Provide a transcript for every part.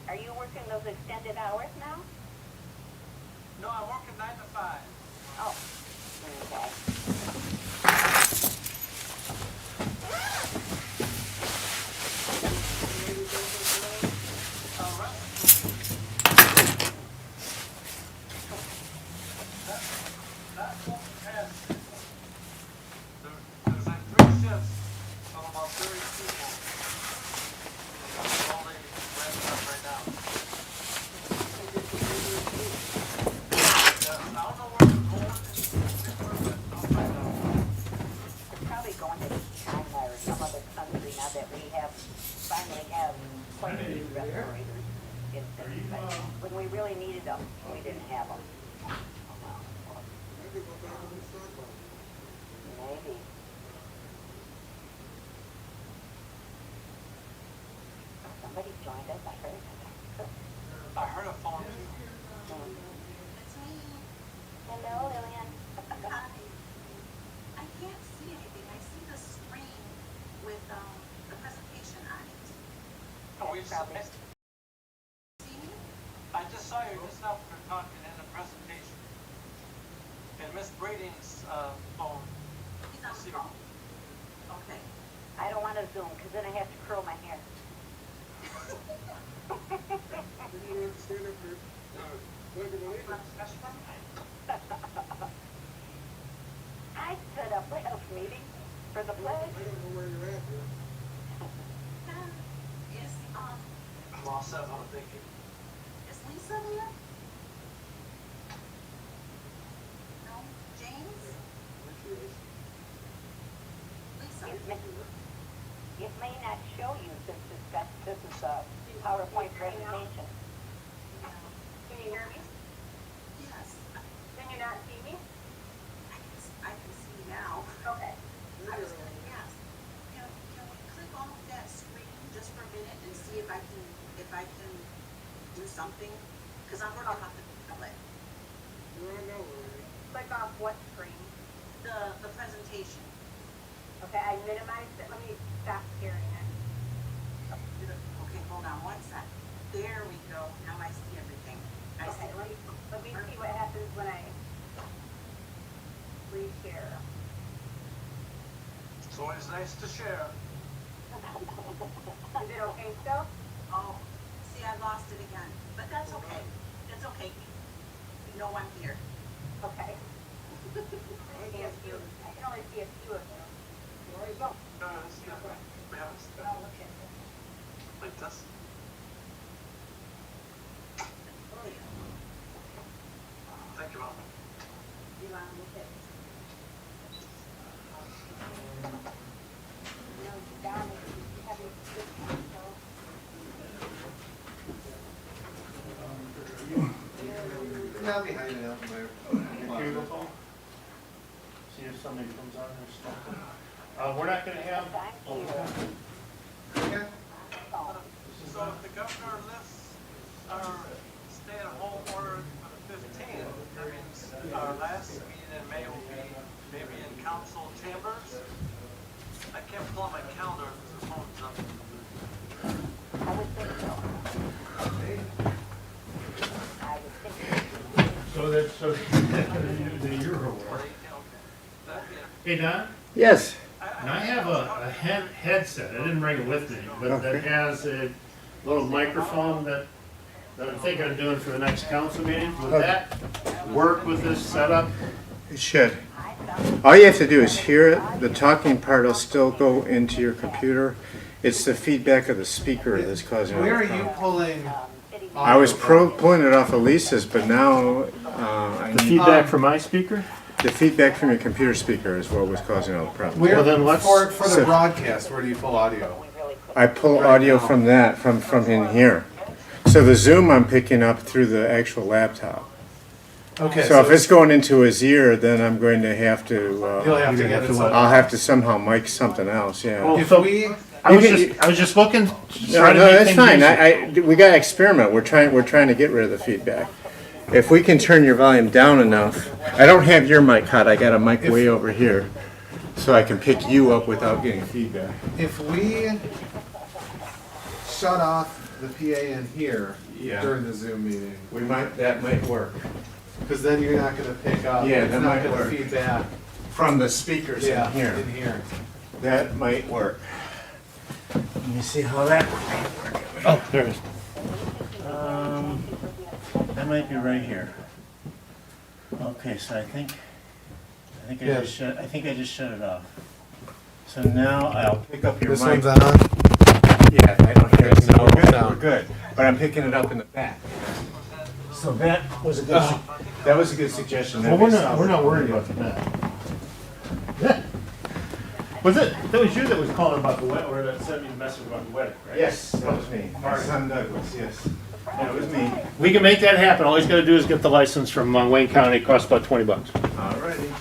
Are you working those extended hours now? No, I'm working 9 to 5. Oh, okay. That won't pass. There's like 3 shifts of about 30 people. It's only ramping up right now. Yes, I don't know where they're going in particular, but I'll find out. They're probably going to China or some other country now that we finally have quite a few respirators. When we really needed them, we didn't have them. Maybe. Somebody joined us, I heard. I heard a phone too. It's me. Hello, Lillian. Hi. I can't see anything. I see the screen with the presentation on it. Oh, we Probably. See me? I just saw you just now for talking in the presentation. And Miss Brading's phone. He's on the phone. Okay. I don't want to Zoom because then I have to curl my hair. I set up last meeting for the pledge. Is I'm all set on thank you. is Lisa there? No? James? Lisa? It may not show you since this is a PowerPoint presentation. Can you hear me? Yes. Can you not see me? I can see now. Okay. I was gonna ask, can we click off that screen just for a minute and see if I can do something? Cause I'm working off the tablet. Click off what screen? The presentation. Okay, I minimized it. Let me stop sharing it. Okay, hold on one sec. There we go. Now I see everything. I see. Okay, let me see what happens when I reshare. It's always nice to share. Is it okay still? Oh, see, I lost it again. But that's okay. That's okay. You know I'm here. Okay. I see a few. I can only see a few of you. No, it's not right. We have it I'll look at it. like this. Thank you, Mom. You want to look at it? No, down if you have it. So. I'm behind it out in my Here you go, Paul. See if somebody comes on or something. We're not gonna have. Thank you. Yeah. So if the governor lifts our stay-at-home order for the 15th, that means our last meeting in May will be maybe in council chambers? I can't pull out my calendar because the phone's up. I would think so. I would think so. So that's, so the Euro War. Hey, Don, Yes. and I have a headset, I didn't bring it with me, but that has a little microphone that I'm thinking of doing for the next council meeting. Would that work with this setup? It should. All you have to do is hear it. The talking part will still go into your computer. It's the feedback of the speaker that's causing all Where are the you problem. pulling? I was pulling it off of Lisa's, but now I The need feedback from my speaker? the feedback from your computer speaker is what was causing all the problems. Where, Well, then let's- for the so- broadcast, where do you pull audio? I pull Right audio now. from that, from in here. So the Zoom I'm picking up through the actual laptop. Okay, So if it's going into his ear, then I'm going to have to, you'll have to get it. so- I'll have to somehow mic something else, yeah. Well, If so- we, I was You can- just looking, No, trying to no, make that's things fine. easier. We gotta experiment. We're trying to get rid of the feedback. If we can turn your volume down enough, I don't have your mic hot. I got a mic way over here, so I can pick you up without getting feedback. if we shut off the PA in here Yeah. during the Zoom meeting, That might work. because then you're not gonna pick up. Yeah, it's that not might gonna work. feed back. From the speakers Yeah, in here. in here. That might work. Let me see how that. Oh, there it is. That might be right here. Okay, so I think I Yeah. think I just shut it off. So now I'll pick up your This mic. one's on. Yeah, I don't hear it. So No, we're good. no. We're good. But I'm picking it up in the back. So that was a good. That was a good suggestion. Well, we're not worried about that. Yeah. Was it, that was you that was calling about the wet, or that sent me the message about the wedding, right? Yes, that was me. My son Douglas. Yes, that was me. We can make that happen, all he's gotta do is get the license from Wayne County, it costs about $20. Alrighty.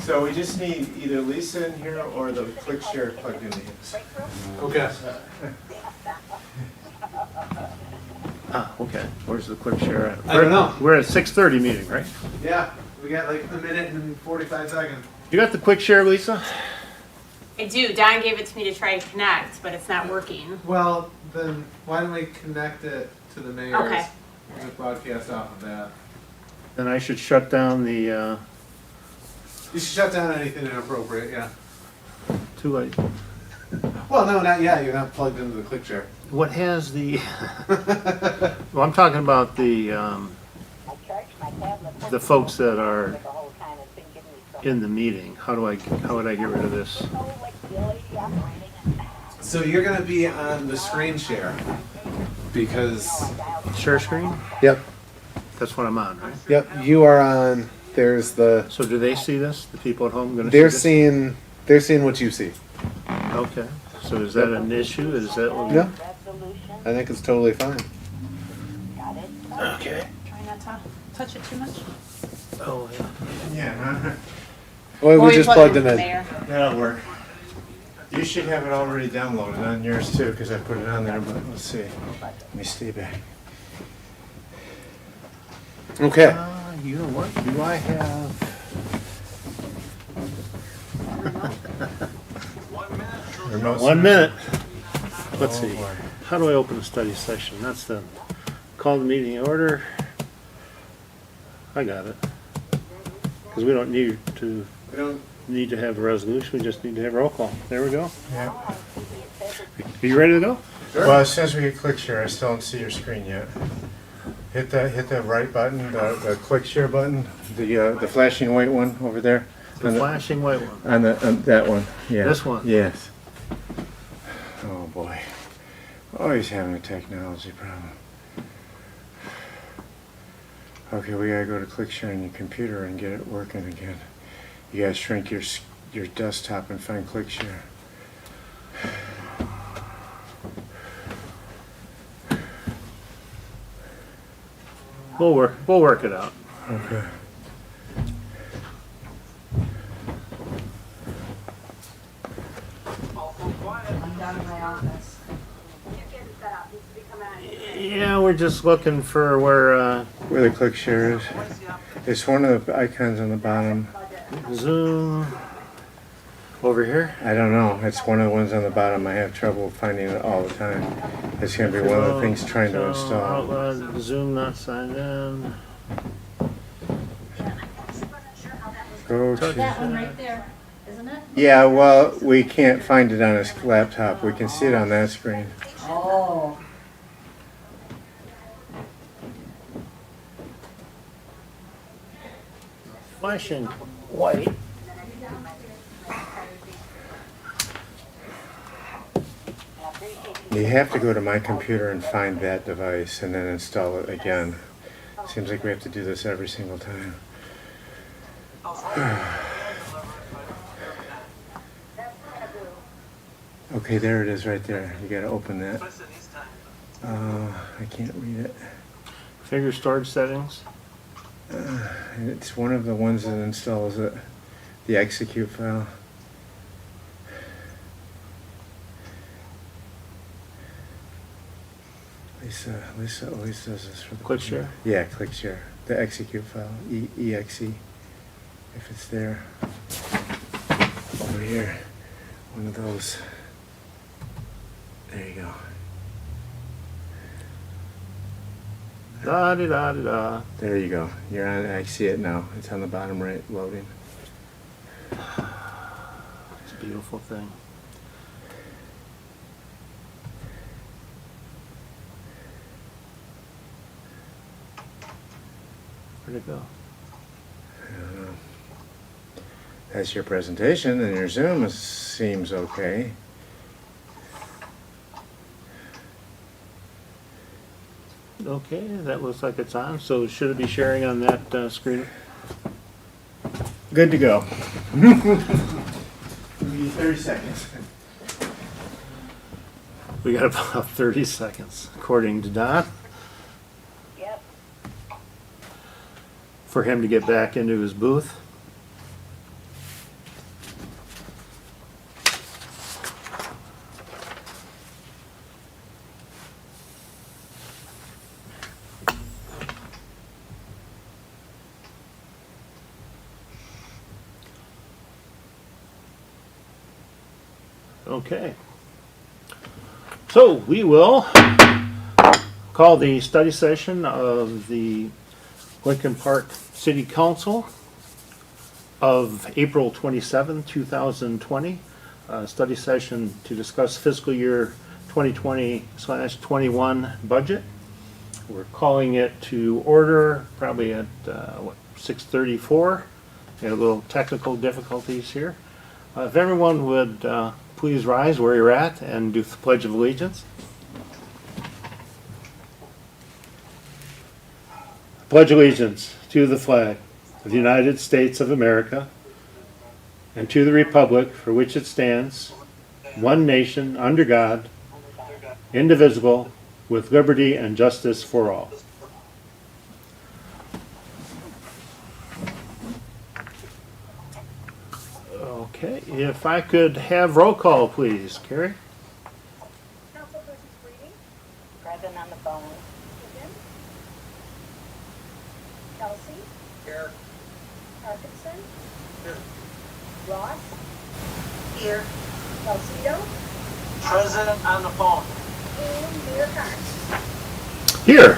So we just need either Lisa in here or the click share plugged into his. Okay. Ah, okay, where's the quick share at? I don't know. We're at 6:30 meeting, right? Yeah, we got like a minute and 45 seconds. You got the quick share, Lisa? I do. Don gave it to me to try to connect, but it's not working. Well, then why don't we connect it to the mayor's? Okay. We'll just broadcast off of that. Then I should shut down the, You should shut down anything inappropriate, yeah. too late. Well, no, not yet. You're not plugged into the click share. What has the, well, I'm talking about the, I charged my tablet. the folks that are The whole time it's been giving me some. in the meeting. How would I get rid of this? Oh, like the lady operating it. So you're gonna be on the screen share because. Share screen? Yep. That's what I'm on, right? Yep. You are on. There's the. So do they see this? The people at home gonna see They're this? seeing. They're seeing what you see. Okay, so is that an issue? Is that what? Yeah. Resolution, I think it's totally fine. got it. Okay. Try not to touch it too much. Oh, yeah. Yeah, Well, Or we you just plug plugged it him into in. there. that'll work. You should have it already downloaded on yours too, because I put it on there. But let's see. Let me stay back. Okay. You know what? Do I have? 1 minute, so Remote 1 minute. Let's Oh, see. boy. How do I open a study session? That's the, call the meeting in order. I got it. Because we don't need to We don't. have a resolution, we just need to have roll call. There we go. Yeah. Are you ready to go? Well, as soon as we get click share, I still don't see your screen yet. Hit the right button, the click share button, the flashing white one over there. The On flashing white one. on that one, yeah. This one? Yes. Oh boy, always having a technology problem. Okay, we gotta go to click share on your computer and get it working again. You gotta shrink your desktop and find click share. We'll work it out. Okay. Awful quiet. I'm down in my office. You get it set up, needs to be coming out. Yeah, we're just looking for Where the click share is. What's the up? It's one of the icons on the bottom. Zoom over here. I don't know. It's one of the ones on the bottom. I have trouble finding it all the time. It's going to be one of the things trying to install. Outlook, Zoom not signed in. Yeah, I actually wasn't sure how that was. Go That to. one right there, isn't it? Yeah, well, we can't find it on his laptop. We can see it on that screen. Oh. Flashing white. You have to go to my computer and find that device and then install it again. Seems like we have to do this every single time. Okay, there it is right there. You gotta open that. Listen, this time. I can't read it. Figure storage settings. And it's one of the ones that installs it. The execute file. Lisa always does this for the Click share? Yeah, click share. The execute file, exe. If it's there. Over here. One of those. There you go. Da da da da da. There you go. You're on. I see it now. It's on the bottom right, loading. It's a beautiful thing. Where'd it go? I don't know. That's your presentation, and your Zoom seems okay. Okay, that looks like it's on. So should it be sharing on that screen? Good to go. Give you 30 seconds. We got about 30 seconds, according to Don, Yep. for him to get back into his booth. Okay. So we will call the study session of the Lincoln Park City Council of April 27, 2020. Study session to discuss fiscal year 2020/21 budget. We're calling it to order probably at 6:34. We had a little technical difficulties here. If everyone would please rise where you're at and do the Pledge of Allegiance. Pledge allegiance to the flag of the United States of America and to the republic for which it stands, one nation, under God, indivisible, with liberty and justice for all. Okay, if I could have roll call, please. Carrie? Councilperson Sweetie? Present on the phone. Higgins? Kelsey? Here. Parkinson? Here. Ross? Here. Salcido? President on the phone. And Mayor Carnes. Here.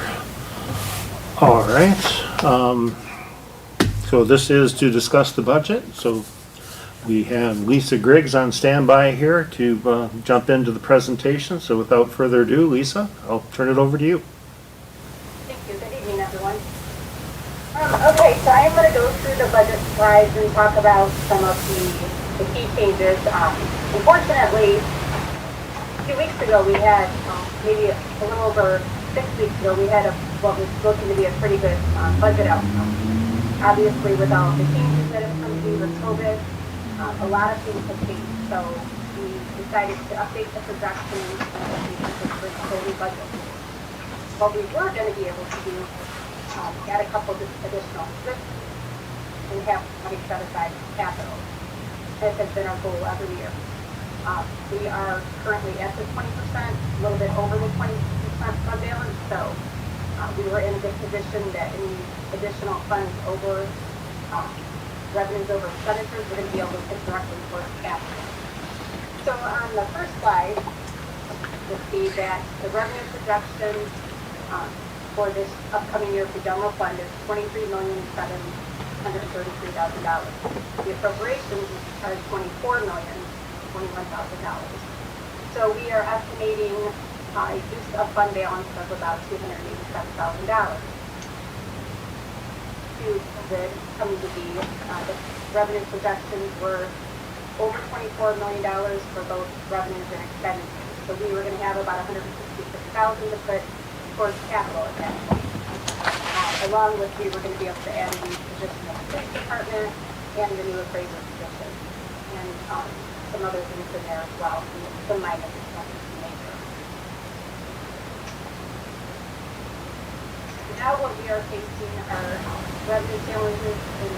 All right. So this is to discuss the budget. So we have Lisa Griggs on standby here to jump into the presentation. So without further ado, Lisa, I'll turn it over to you. Thank you. Good evening, everyone. Okay, so I'm going to go through the budget slides and talk about some of the key changes. Unfortunately, 2 weeks ago we had, maybe a little over 6 weeks ago, we had what was looking to be a pretty good budget outcome. Obviously, with all of the changes that have come through with COVID, a lot of things have changed. So we decided to update the projections and for the total budget. What we were going to be able to do add a couple of additional positions, and have money set aside for capital. This has been our goal every year. We are currently at the 20%, a little bit over the 20% fund balance, so we were in a good position that any additional funds over revenues over expenditures, we're going to be able to put directly towards capital. So on the first slide, you'll see that the revenue projection for this upcoming year for general fund is $23,733,000. The appropriations are $24,021,000. So we are estimating a use of fund balance of about $287,000. COVID coming to be, the revenue projections were over $24 million for both revenues and expenditures. So we were going to have about $166,000 to put towards capital at that point. Along with, we were going to be able to add a new position in the state department and the new appraiser position, and some other things in there as well, some minor expenses in nature. Now what we are facing are revenue challenges, and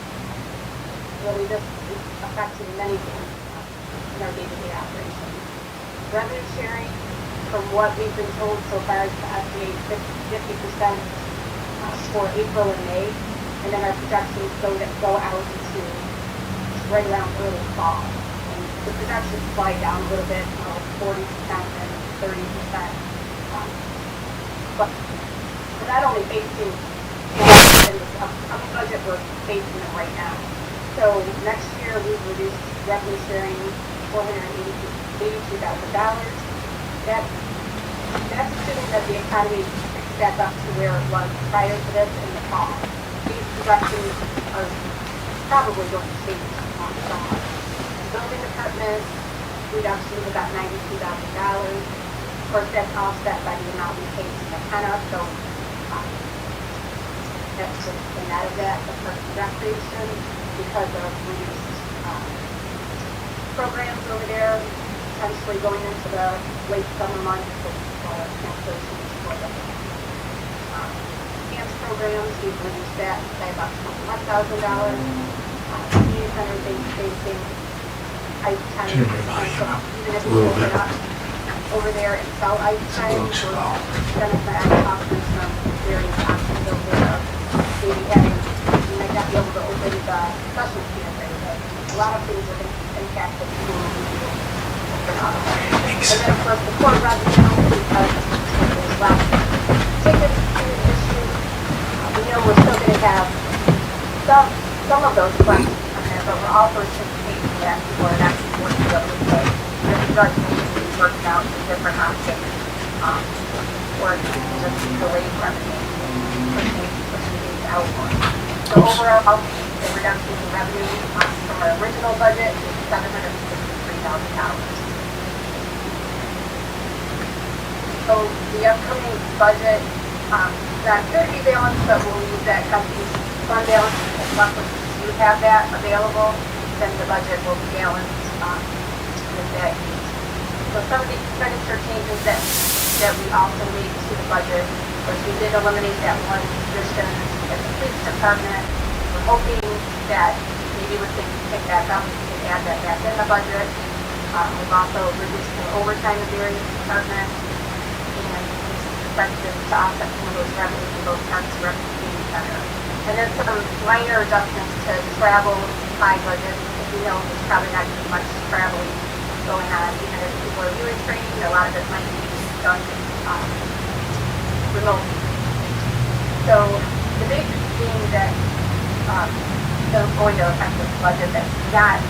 really this is affecting many things in our day-to-day operations. Revenue sharing, from what we've been told so far, is to estimate 50% for April and May, and then our projections go out into right around early fall. And the projections slide down a little bit, 40% and 30%. But we're not only facing in this upcoming budget, we're facing them right now. So next year we've reduced revenue sharing $482,000. That's assuming that the economy picks back up to where it was prior to this in the fall. These projections are probably going to change somewhat. The building department reduction is about $92,000. Of course, that's offset by the amount we paid to McKenna, so that's just the net of that. The Parks and Recreation, because of reduced programs over there, potentially going into the late summer months with cancellations for the dance programs, we've reduced that by about $21,000. Community center, same thing. Ice time, even if we open it up over there and sell ice time, Democrat options from various options over there. Maybe having, you might not be able to open the special cafe, but a lot of things are going to impact the people who do open up. And then of course the core revenue, because there's less tickets to issue, we know we're still going to have some of those questions on there, but we're also anticipating that people are actually going to be able to pay. There's being worked out in different options, or just delayed revenue, pushing things out more. So overall, the reduction in revenue from our original budget is $763,000. So the upcoming budget, not going to be balanced, but we'll use that company's fund balance. As long as you have that available, then the budget will be balanced with that use. So some of the expenditure changes that we also made to the budget was we did eliminate that one position at the police department. We're hoping that maybe when things pick back up, we can add that back in the budget. We've also reduced the overtime in various departments, and expected to offset some of those revenues in both Parks and Recreation Center. And then some minor adjustments to travel high budget. As you know, there's probably not too much traveling going on, even if people are doing training. A lot of it might be done remotely. So the big thing that is going to affect this budget that's not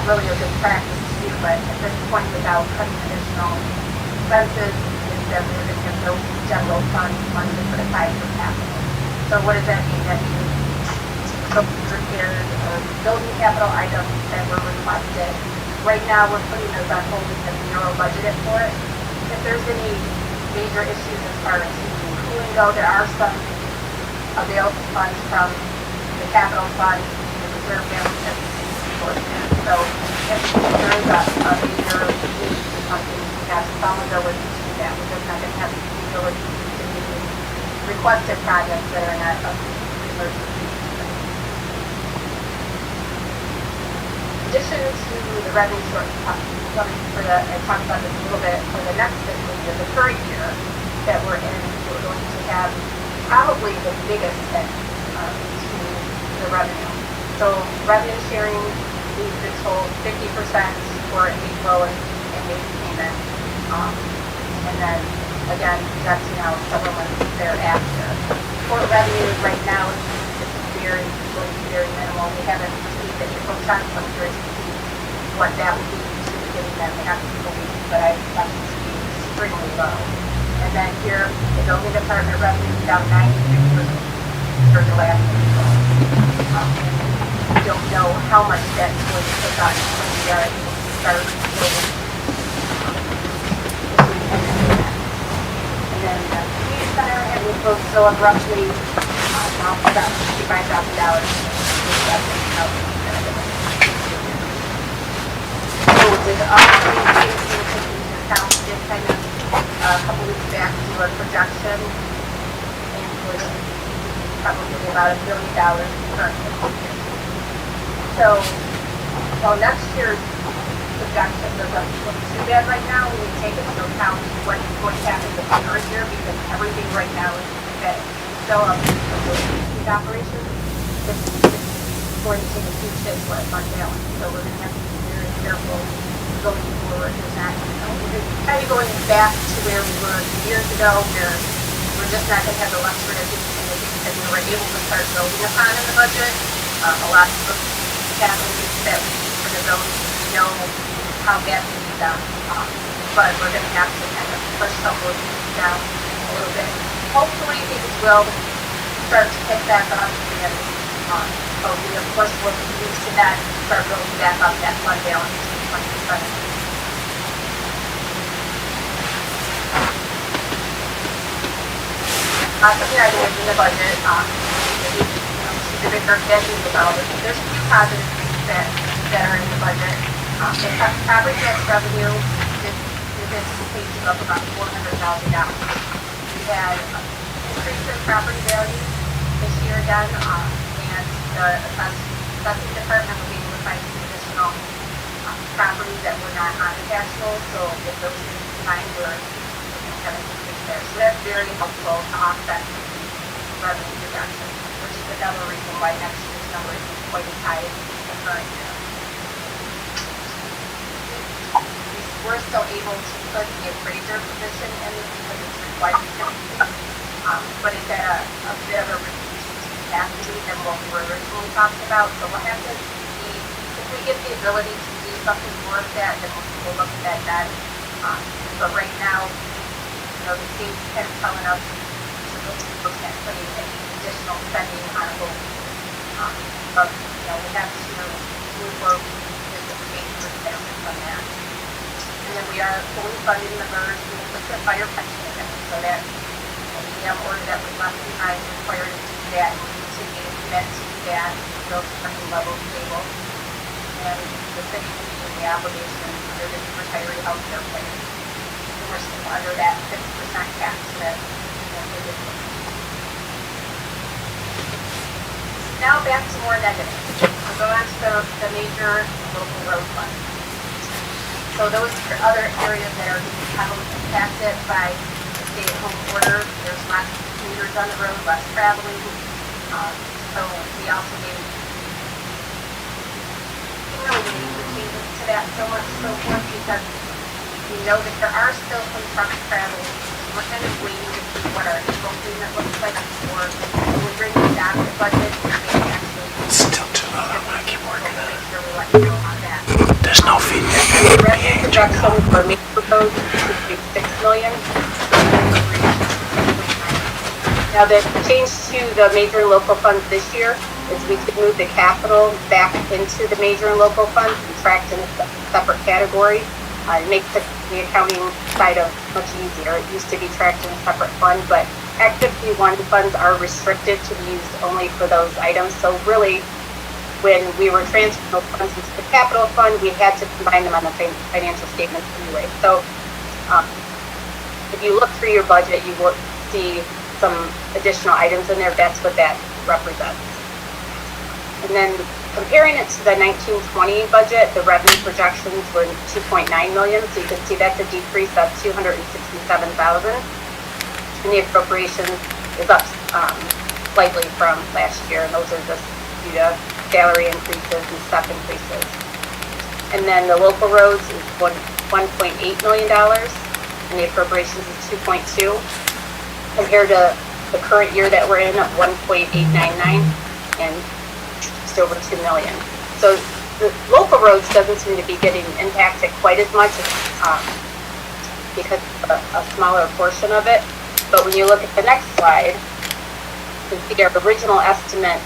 really a good practice to do, but at this point without cutting additional expenses, is that we're going to have no general fund money to put aside for capital. So what does that mean? That means repairs or building capital items that were requested. Right now, we're putting those on hold because we are budgeted for it. If there's any major issues as far as cooling go, there are some available funds from the capital fund, the reserve balance, and so if there is a major need for something, we have some ability to do that. We're just not going to have the ability to continue requested projects that are not of emergency. In addition to the revenue shortfall, I talked about this a little bit for the next fiscal year, the current year that we're in, we're going to have probably the biggest hit to the revenue. So revenue sharing, we've been told 50% for April and May payment. And then again, projecting out several months thereafter. For revenue right now, it's going to be very minimal. We haven't received the April check, so I'm curious to see what that would be to be getting them the next couple weeks, but I expect it to be extremely low. And then here, the building department revenue is down 96% for the last April. We don't know how much that's going to pick up when we are able to start building. And then the community center had we closed so abruptly, now about $65,000. So with all the things taken into account, just kind of a couple weeks back to our projection, and was probably about $1 billion currently. So, well, next year's projection doesn't look too bad right now when we take into account what's going to happen the current year, because everything right now is that still up to these operations. It's going to take a few shifts left on balance, so we're going to have to be very careful going forward. There's not, kind of going back to where we were years ago, where we're just not going to have the luxury of doing some of the things that we were able to start building upon in the budget. A lot of capital that for the building, we know how bad we need them, but we're going to have to kind of push some of those things down a little bit. Hopefully things will start to pick back up, and but we of course will be used to that, start building back up that fund balance to 20%. Something I did in the budget, specific or getting about it. There's a few positives that are in the budget. The property tax revenue is anticipated of about $400,000. We had an increase in property value this year again, and the assessing department will be able to find some additional properties that were not on the tax roll. So if those things combined, we're have an increase there. So that's very helpful to offset revenue reduction, which is another reason why next year's number is quite as high as the current year. We're still able to put the appraiser position in because it's required to but it's at a bit of a reduced capacity than what we were originally talking about. So we'll have to see if we get the ability to do something more of that, then we'll look at that then. But right now, the state's kind of telling us to look at putting any additional spending on hold. But, we have to move forward with the state requirements on that. And then we are fully funding the MERS and the fire pension account. So that the order that was left behind required us to do that, and we continue to commit to do that until the funding level is stable. And the city is meeting the obligation under the retiree health care plan. We're still under that 6% cap that we did. Now back to more negatives. We'll go on to the major local road fund. So those are other areas that are being heavily impacted by the stay-at-home order. There's less commuters on the road, less traveling. So we also need changes to that so much so forth because we know that there are still some trucks traveling. We're kind of waiting to see what our April payment looks like before we bring it down to budget. We may actually Still too loud on my keyboard. make sure we let you know on that. There's no feedback. The revenue projection for major roads is $6 million. Now the change to the major and local funds this year is we could move the capital back into the major and local funds and tracked in a separate category. It makes the accounting side of much easier. It used to be tracked in a separate fund, but Activity 1 funds are restricted to be used only for those items. So really, when we were transferring those funds into the capital fund, we had to combine them on the financial statements anyway. So if you look through your budget, you will see some additional items in there, that's what that represents. And then comparing it to the 1920 budget, the revenue projections were 2.9 million, so you can see that's a decrease of 267,000. And the appropriation is up slightly from last year, and those are just due to salary increases and step increases. And then the local roads is $1.8 million, and the appropriations is 2.2, compared to the current year that we're in of 1.899 and just over 2 million. So the local roads doesn't seem to be getting impacted quite as much because of a smaller portion of it. But when you look at the next slide, you can see our original estimate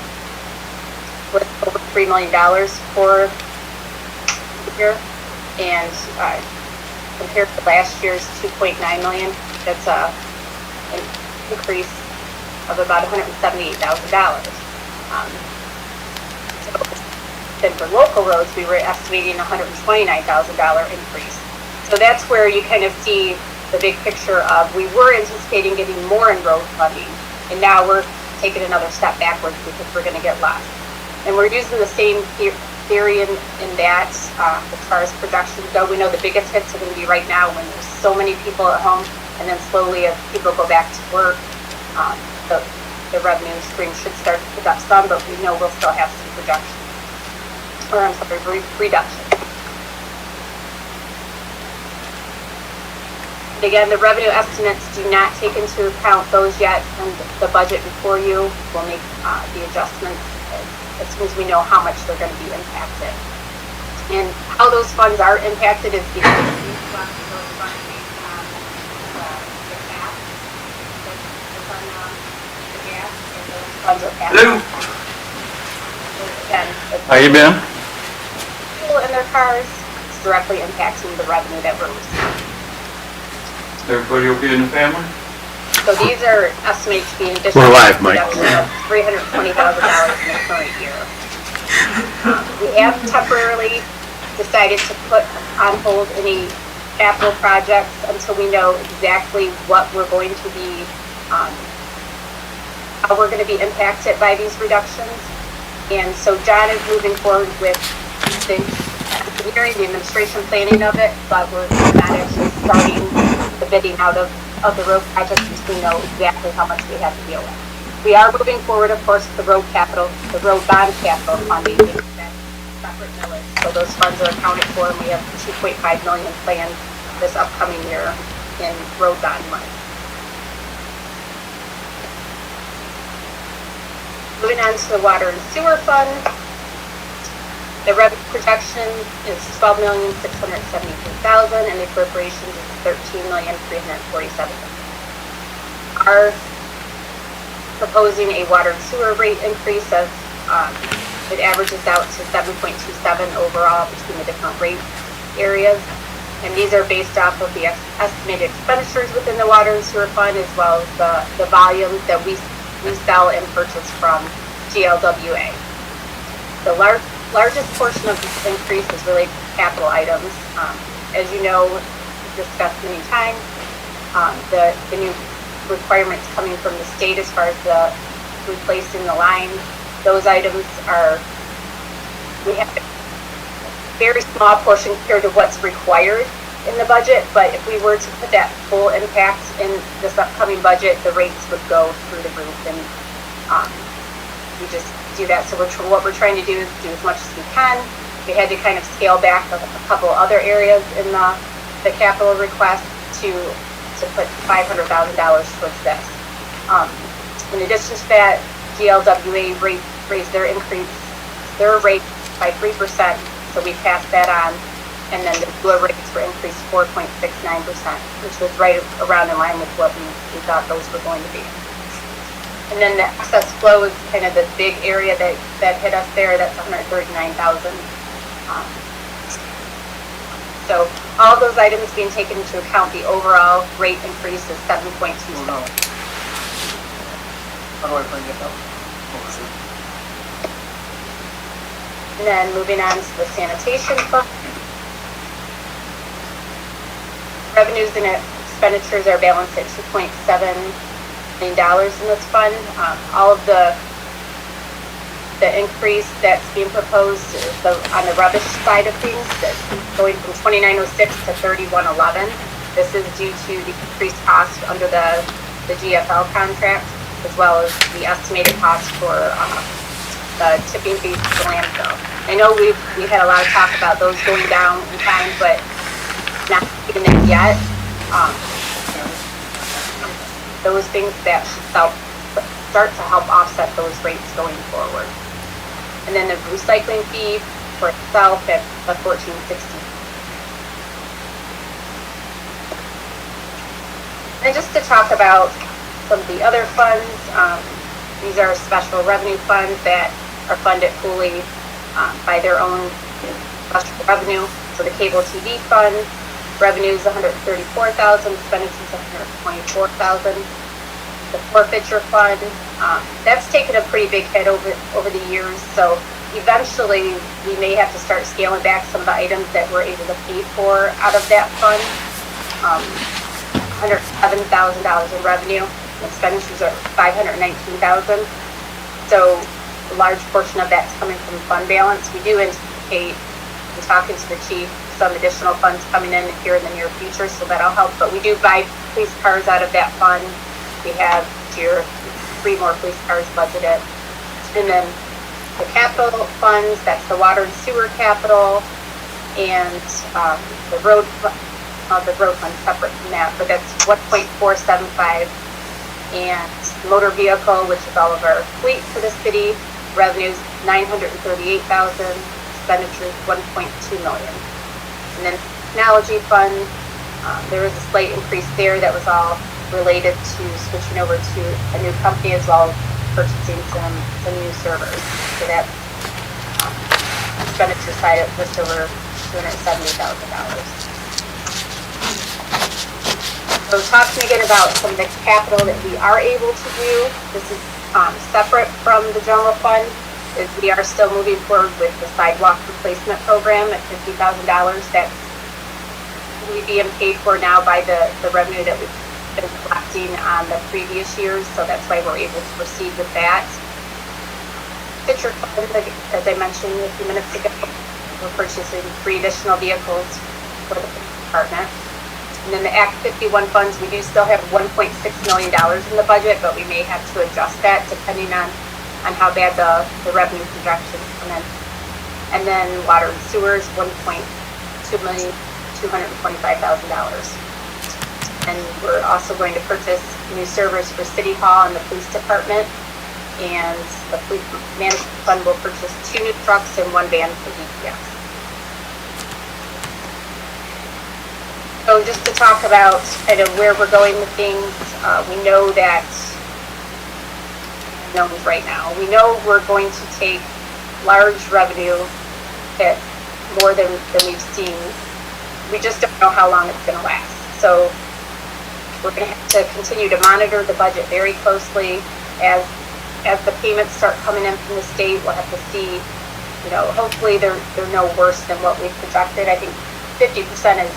was over $3 million for the year, and compared to last year's 2.9 million, that's an increase of about $178,000. Then for local roads, we were estimating $129,000 increase. So that's where you kind of see the big picture of, we were anticipating getting more in road funding, and now we're taking another step backwards because we're going to get less. And we're using the same theory in that as far as projections go. We know the biggest hits are going to be right now when there's so many people at home, and then slowly as people go back to work, the revenue stream should start to pick up some, but we know we'll still have some reduction. Again, the revenue estimates do not take into account those yet, and the budget before you will make the adjustments as soon as we know how much they're going to be impacted. And how those funds are impacted is because these funds are based on the cap, that's on the gas, and those funds are passed. Hello. Again, How you been? people in their cars, it's directly impacting the revenue that we're receiving. Everybody okay in the family? So these are estimated to be an additional We're live, Mike. reduction of $320,000 in the current year. We have temporarily decided to put on hold any capital projects until we know exactly what we're going to be, how we're going to be impacted by these reductions. And so John is moving forward with the engineering, the administration planning of it, but we're not actually starting the bidding out of the road projects until we know exactly how much we have to deal with. We are moving forward, of course, the road bond capital funding is that separate millage. So those funds are accounted for, and we have 2.5 million planned this upcoming year in road bond money. Moving on to the water and sewer fund. The revenue projection is $12,673,000, and the appropriations is $13,347,000. Are proposing a water and sewer rate increase of, it averages out to 7.27 overall between the different rate areas. And these are based off of the estimated expenditures within the water and sewer fund, as well as the volumes that we sell and purchase from GLWA. The largest portion of this increase is related to capital items. As you know, we've discussed many times, the new requirements coming from the state as far as the replacing the lines. Those items are, we have a very small portion compared to what's required in the budget, but if we were to put that full impact in this upcoming budget, the rates would go through the roof, and we just do that. So what we're trying to do is do as much as we can. We had to kind of scale back a couple other areas in the capital request to put $500,000 towards this. In addition to that, GLWA raised their rate by 3%, so we passed that on, and then the sewer rates were increased 4.69%, which was right around in line with what we thought those were going to be. And then the excess flow is kind of the big area that hit us there. That's $139,000. So all those items being taken into account, the overall rate increase is 7.27. How do I bring it up? And then moving on to the sanitation fund. Revenues and expenditures are balanced at 2.7 million in this fund. All of the increase that's being proposed is on the rubbish side of things, that's going from 2906 to 3111. This is due to the increased cost under the GFL contract, as well as the estimated cost for the tipping fees to the landfill. I know we had a lot of talk about those going down in time, but not even that yet. Those things that should start to help offset those rates going forward. And then the recycling fee for itself at the $14.60. And just to talk about some of the other funds, these are special revenue funds that are funded fully by their own special revenue. So the cable TV fund, revenue is $134,000, expenditures $124,000. The forfeiture fund, that's taken a pretty big hit over the years. So eventually we may have to start scaling back some of the items that we're able to pay for out of that fund. $107,000 in revenue, expenditures are $519,000. So a large portion of that's coming from fund balance. We do anticipate, in talking to the chief, some additional funds coming in here in the near future, so that'll help. But we do buy police cars out of that fund. We have here 3 more police cars budgeted. And then the capital funds, that's the water and sewer capital, and the road fund separate from that, but that's 1.475. And motor vehicle, which is all of our fleet for the city, revenues $938,000, expenditures $1.2 million. And then technology fund, there was a slight increase there that was all related to switching over to a new company, as well as purchasing some new servers. So that expenditure side of just over $270,000. So talking again about some of the capital that we are able to do. This is separate from the general fund. Is we are still moving forward with the sidewalk replacement program at $50,000. That's being paid for now by the revenue that we've been collecting on the previous years. So that's why we're able to proceed with that. Pitcher fund, as I mentioned a few minutes ago, we're purchasing 3 additional vehicles for the department. And then the Act 51 funds, we do still have $1.6 million in the budget, but we may have to adjust that depending on how bad the revenue projections come in. And then water and sewers, $1,225,000. And we're also going to purchase new servers for City Hall and the police department. And the police management fund will purchase 2 new trucks and 1 van for DPS. So just to talk about kind of where we're going with things, we know that, right now, we know we're going to take large revenue hit, more than we've seen. We just don't know how long it's going to last. So we're going to have to continue to monitor the budget very closely. As the payments start coming in from the state, we'll have to see, hopefully they're no worse than what we've projected. I think 50% is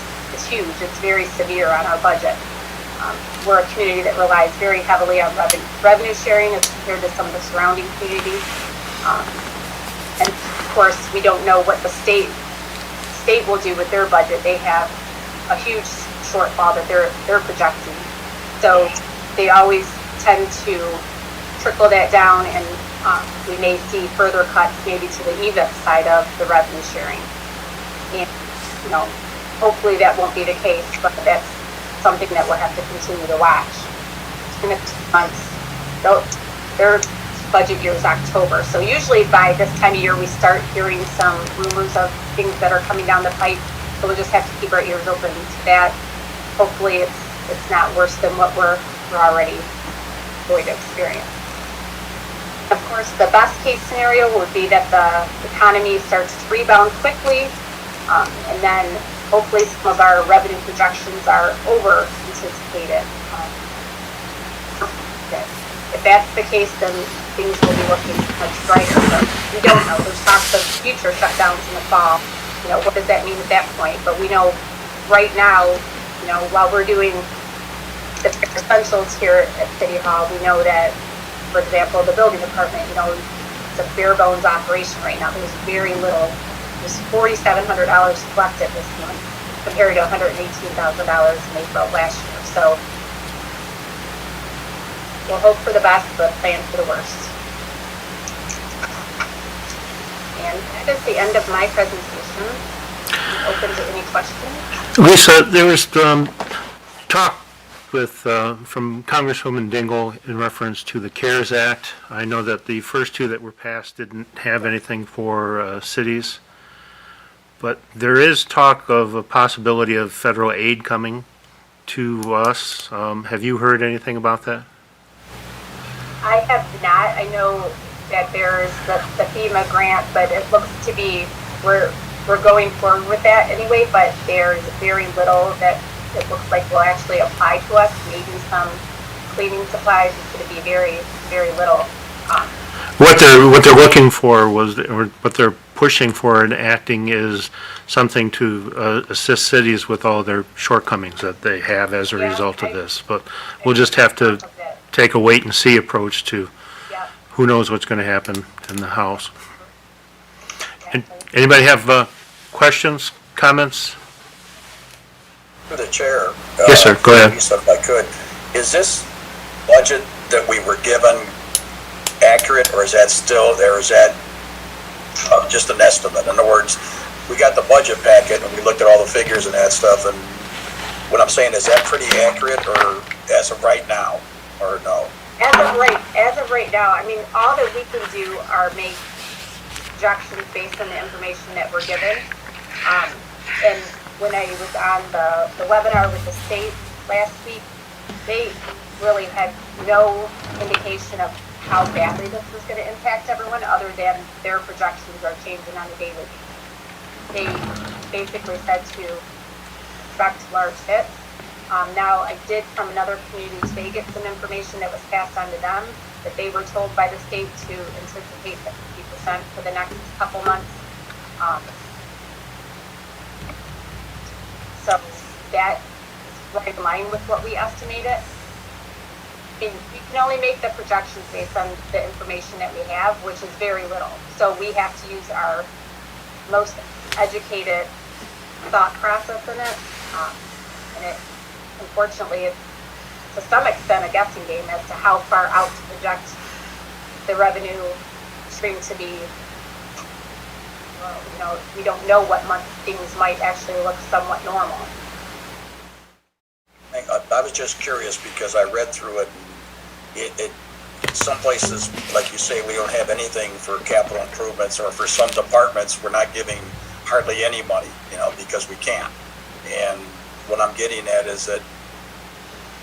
huge. It's very severe on our budget. We're a community that relies very heavily on revenue sharing as compared to some of the surrounding communities. And of course, we don't know what the state will do with their budget. They have a huge shortfall that they're projecting. So they always tend to trickle that down, and we may see further cuts maybe to the EVIP side of the revenue sharing. And hopefully that won't be the case, but that's something that we'll have to continue to watch. In a few months, their budget year is October, so usually by this time of year we start hearing some rumors of things that are coming down the pipe, so we'll just have to keep our ears open to that. Hopefully it's not worse than what we're already going to experience. Of course, the best case scenario would be that the economy starts to rebound quickly, and then hopefully some of our revenue projections are over anticipated. If that's the case, then things will be looking much brighter, but we don't know. There's talks of future shutdowns in the fall. What does that mean at that point? But we know right now, while we're doing the essentials here at City Hall. We know that, for example, the building department, it's a bare bones operation right now. There's very little. There's $4,700 collected this month compared to $118,000 in April last year. So we'll hope for the best, but plan for the worst. And that is the end of my presentation. I'm open to any questions. Lisa, there was talk with from Congresswoman Dingell in reference to the CARES Act. I know that the first two that were passed didn't have anything for cities, but there is talk of a possibility of federal aid coming to us. Have you heard anything about that? I have not. I know that there's the FEMA grant, but it looks to be we're going forward with that anyway, but there's very little that it looks like will actually apply to us. Maybe some cleaning supplies. It's going to be very, very little. What they're looking for was, or what they're pushing for and acting is something to assist cities with all their shortcomings that they have as a result of this. But we'll just have to take a wait and see approach to who knows what's going to happen in the House. And anybody have questions, comments? Through the chair. Yes, sir. Go ahead. Lisa, if I could, is this budget that we were given accurate, or is that still there? Is that just an estimate? In other words, we got the budget packet and we looked at all the figures and that stuff, and what I'm saying, is that pretty accurate, or as of right now, or no? As of right now, I mean, all that we can do are make projections based on the information that we're given. And when I was on the webinar with the state last week, they really had no indication of how badly this was going to impact everyone, other than their projections are changing on a daily basis. They basically said to expect large hits. Now, I did from another community today get some information that was passed on to them, that they were told by the state to anticipate 50% for the next couple months. So that is right in line with what we estimated. And we can only make the projections based on the information that we have, which is very little. So we have to use our most educated thought process in it. And it, unfortunately, it's to some extent a guessing game as to how far out to project the revenue stream to be. We don't know what month things might actually look somewhat normal. I was just curious because I read through it. It some places, like you say, we don't have anything for capital improvements, or for some departments, we're not giving hardly any money, because we can't. And what I'm getting at is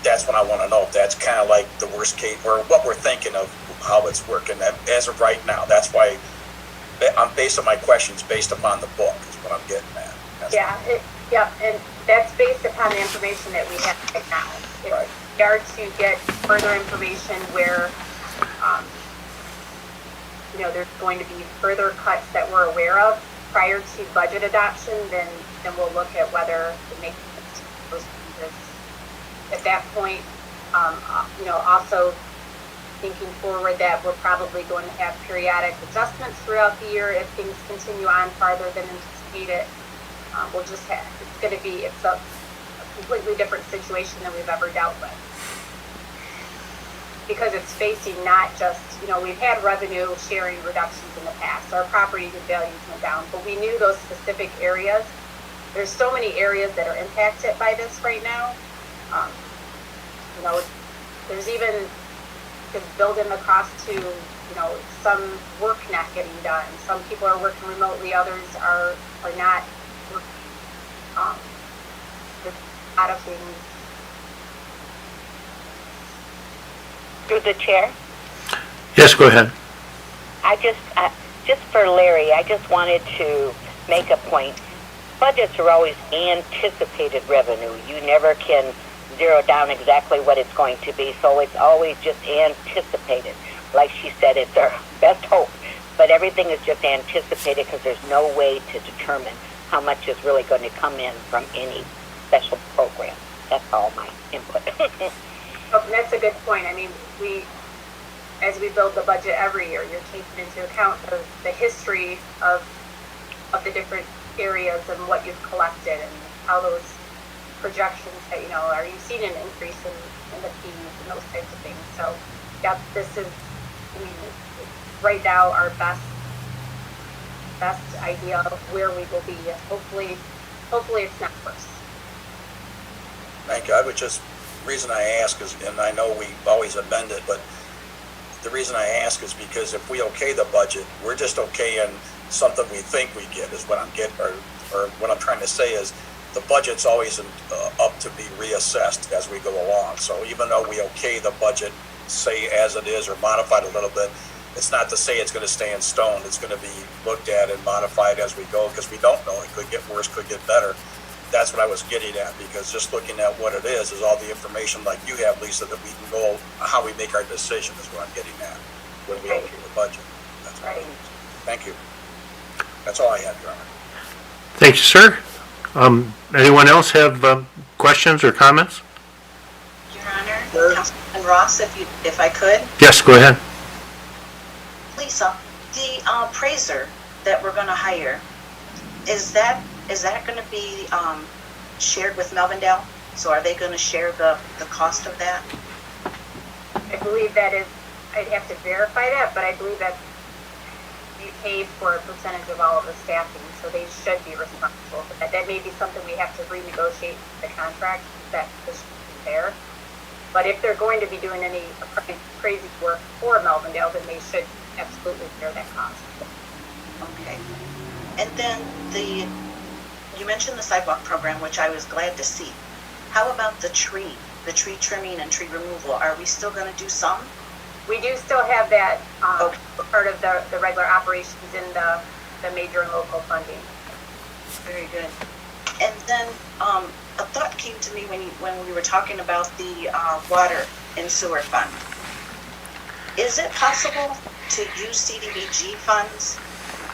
that's what I want to know. If that's kind of like the worst case, or what we're thinking of how it's working as of right now. That's why I'm basing my questions based upon the book is what I'm getting at. And that's based upon the information that we have right now. If we are to get further information where, there's going to be further cuts that we're aware of prior to budget adoption, then we'll look at whether to make those changes. At that point, also thinking forward that we're probably going to have periodic adjustments throughout the year if things continue on farther than anticipated. We'll just have, it's a completely different situation than we've ever dealt with. Because it's facing not just, we've had revenue sharing reductions in the past. Our property values went down, but we knew those specific areas. There's so many areas that are impacted by this right now. There's even built in the cost to, some work not getting done. Some people are working remotely, others are not working. There's a lot of things. Through the chair? Yes, go ahead. Just for Larry, I just wanted to make a point. Budgets are always anticipated revenue. You never can zero down exactly what it's going to be, so it's always just anticipated. Like she said, it's our best hope, but everything is just anticipated because there's no way to determine how much is really going to come in from any special program. That's all my input. point, I mean, as we build the budget every year, you're taking into account the history of the different areas and what you've collected and how those projections that, are you seeing an increase in the fees and those types of things. So, yeah, this is, right now our best idea of where we will be. Hopefully it's not worse. Thank you. I would just, reason I ask is, and I know we always amend it, but the reason I ask is because if we okay the budget, we're just okaying something we think we get is what I'm getting, or what I'm trying to say is the budget's always up to be reassessed as we go along. So even though we okay the budget, say as it is or modified a little bit, it's not to say it's going to stay in stone. It's going to be looked at and modified as we go because we don't know. It could get worse, could get better. That's what I was getting at, because just looking at what it is all the information like you have, Lisa, that we can go how we make our decision is what I'm getting at when we okay the budget. That's right. Thank you. That's all I had, Your Honor. Thank you, sir. Anyone else have questions or comments? Your Honor, Councilman Ross, if I could. Yes, go ahead. Lisa, the appraiser that we're going to hire, is that going to be shared with Melvindale? So are they going to share the cost of that? I believe that is, I'd have to verify that, but I believe that you paid for a percentage of all of the staffing, so they should be responsible for that. That may be something we have to renegotiate the contract, that is there. But if they're going to be doing any crazy work for Melvindale, then they should absolutely bear that cost. Okay. And then you mentioned the sidewalk program, which I was glad to see. How about the tree trimming and tree removal? Are we still going to do some? We do still have that part of the regular operations in the major and local funding. Very good. And then a thought came to me when we were talking about the water and sewer fund. Is it possible to use CDBG funds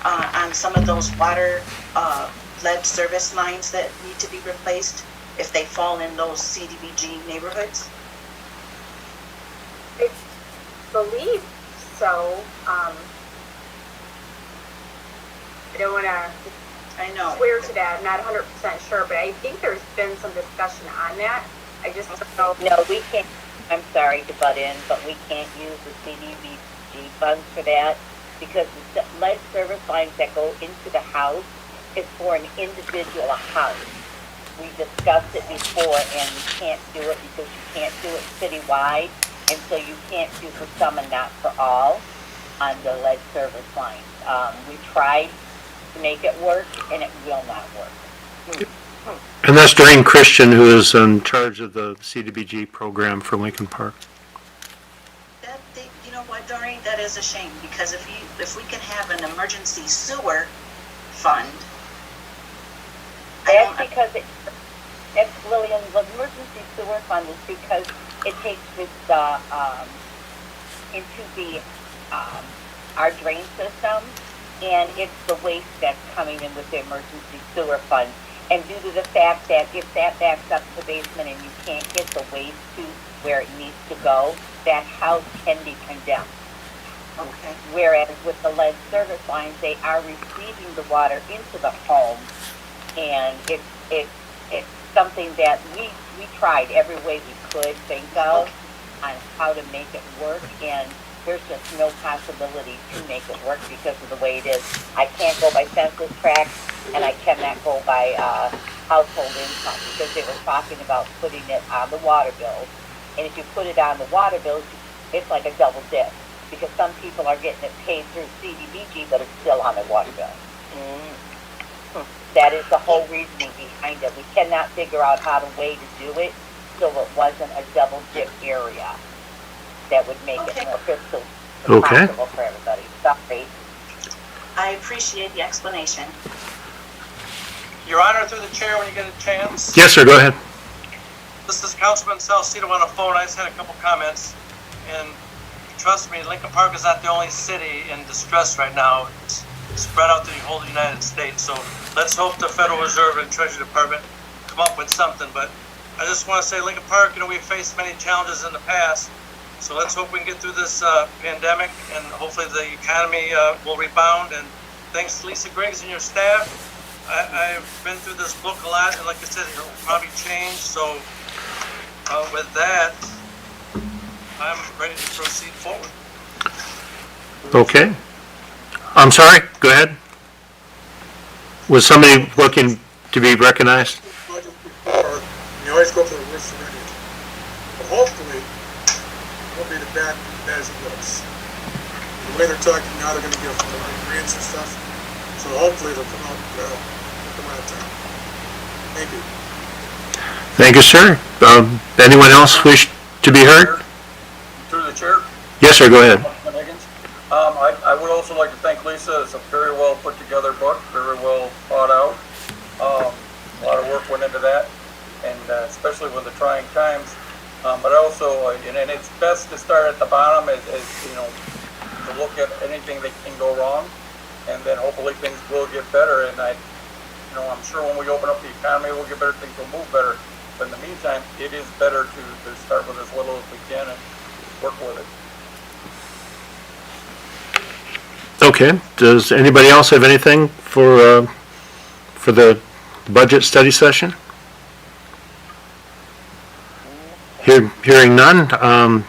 on some of those water lead service lines that need to be replaced if they fall in those CDBG neighborhoods? I believe so. I don't want to swear to that. I'm not 100% sure, but I think there's been some discussion on that. I just don't know. No, we can't. I'm sorry to butt in, but we can't use the CDBG funds for that because the lead service lines that go into the house is for an individual house. We discussed it before, and you can't do it because you can't do it citywide, and so you can't do for some and not for all on the lead service lines. We tried to make it work, and it will not work. And that's Doreen Christian, who is in charge of the CDBG program for Lincoln Park. You know what, Doreen, that is a shame, because if we can have an emergency sewer fund. That's because Lillian, the emergency sewer fund is because it takes this into the our drain system, and it's the waste that's coming in with the emergency sewer fund. And due to the fact that if that backs up the basement and you can't get the waste to where it needs to go, that house can be condemned. Okay. Whereas with the lead service lines, they are receiving the water into the home, and it's something that we tried every way we could think of on how to make it work, and there's just no possibility to make it work because of the way it is. I can't go by census tracts, and I cannot go by household income, because they were talking about putting it on the water bills. And if you put it on the water bills, it's like a double dip, because some people are getting it paid through CDBG, but it's still on their water bill. That is the whole reasoning behind it. We cannot figure out how to way to do it so it wasn't a double dip area that would make it more fiscal possible for everybody. Sorry. I appreciate the explanation. Your Honor, through the chair, when you get a chance. Yes, sir, go ahead. This is Councilman Salcedo on the phone. I just had a couple comments. And trust me, Lincoln Park is not the only city in distress right now. It's spread out to the whole United States. So let's hope the Federal Reserve and Treasury Department come up with something. But I just want to say, Lincoln Park, we faced many challenges in the past. So let's hope we can get through this pandemic, and hopefully the economy will rebound. And thanks to Lisa Griggs and your staff. I've been through this book a lot, and like I said, it'll probably change. So with that, I'm ready to proceed forward. Okay. I'm sorry, go ahead. Was somebody looking to be recognized? Budget before, you always go for the worst already. But hopefully, it won't be the bad as it looks. The way they're talking now, they're gonna give the grants and stuff. So hopefully it'll come out time. Thank you. Thank you, sir. Anyone else wish to be heard? Through the chair. Yes, sir, go ahead. Higgins. I would also like to thank Lisa. It's a very well put together book, very well thought out. A lot of work went into that, and especially with the trying times. But also, and it's best to start at the bottom, as you know, to look at anything that can go wrong, and then hopefully things will get better. And I'm sure when we open up the economy, we'll get better, things will move better. But in the meantime, it is better to start with as little as we can and work with it. Okay, does anybody else have anything for the budget study session? Hearing none,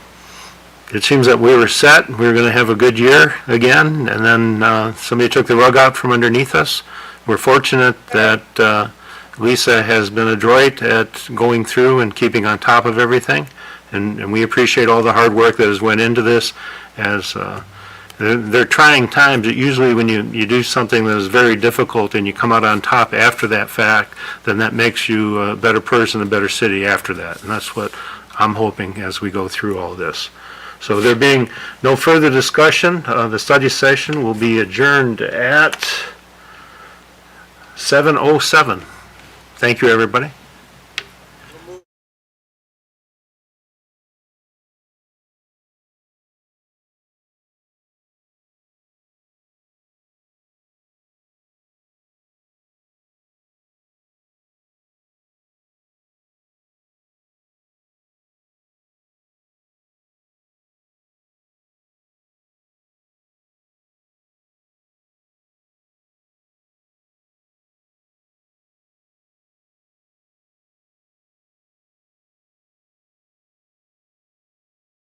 it seems that we were set. We were going to have a good year again, and then somebody took the rug out from underneath us. We're fortunate that Lisa has been adroit at going through and keeping on top of everything, and we appreciate all the hard work that has went into this. As they're trying times. Usually when you do something that is very difficult and you come out on top after that fact, then that makes you a better person, a better city after that. And that's what I'm hoping as we go through all this. So there being no further discussion, the study session will be adjourned at 7:07. Thank you, everybody.